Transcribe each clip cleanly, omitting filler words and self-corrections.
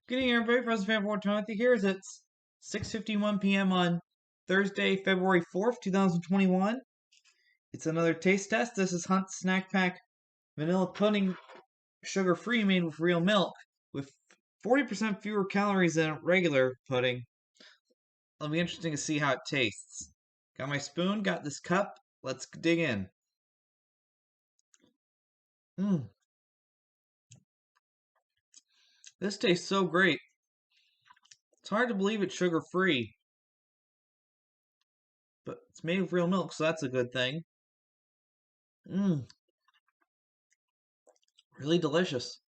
Good evening, everybody. President Fan 420 here. It's 6:51 p.m. on Thursday, February 4th, 2021. It's another taste test. This is Hunt's Snack Pack Vanilla Pudding Sugar Free made with real milk with 40% fewer calories than regular pudding. It'll be interesting to see how it tastes. Got my spoon, got this cup. Let's dig in. Mmm. This tastes so great. It's hard to believe it's sugar free, but it's made with real milk, so that's a good thing. Mmm. Really delicious.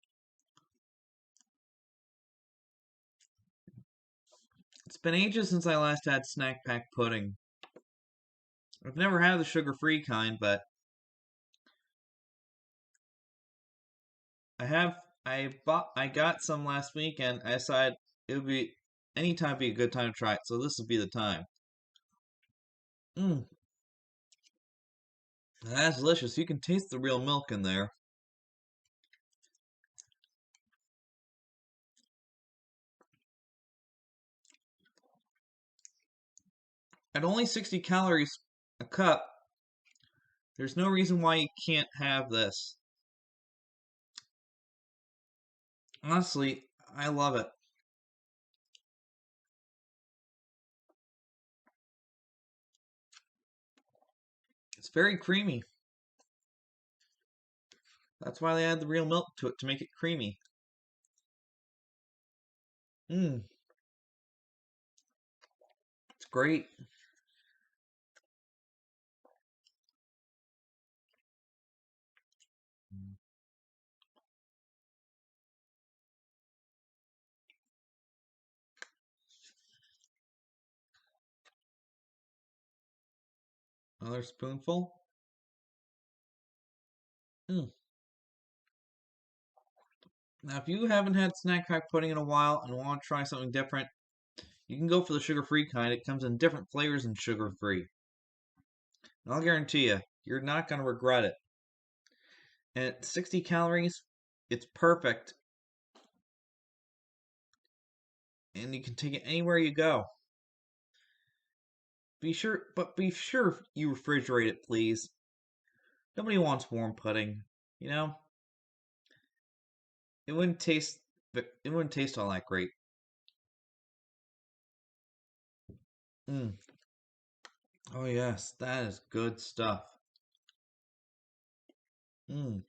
It's been ages since I last had snack pack pudding. I've never had the sugar-free kind, but I got some last week and I decided it would be anytime be a good time to try it, so this would be the time. Mmm. That's delicious. You can taste the real milk in there. At only 60 calories a cup, there's no reason why you can't have this. Honestly, I love it. It's very creamy. That's why they add the real milk to it, to make it creamy. Mmm. It's great. Another spoonful. Mmm. Now, if you haven't had snack pack pudding in a while and want to try something different, you can go for the sugar-free kind. It comes in different flavors and sugar-free. And I'll guarantee you, you're not going to regret it. And at 60 calories, it's perfect. And you can take it anywhere you go. Be sure you refrigerate it, please. Nobody wants warm pudding, you know? It wouldn't taste all that great. Mm. Oh yes, that is good stuff. Mm.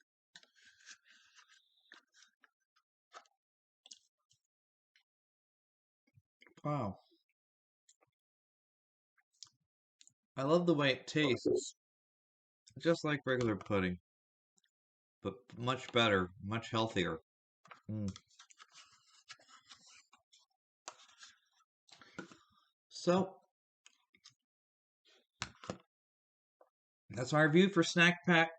Wow. I love the way it tastes. Just like regular pudding, but much better, much healthier. Mm. So, that's my review for Snack Pack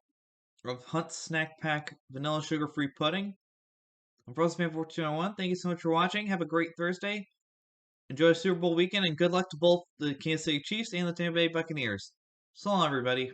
of Hunt's Snack Pack Vanilla Sugar Free Pudding. I'm FrozenFan4201. Thank you so much for watching. Have a great Thursday. Enjoy the Super Bowl weekend, and good luck to both the Kansas City Chiefs and the Tampa Bay Buccaneers. So long, everybody.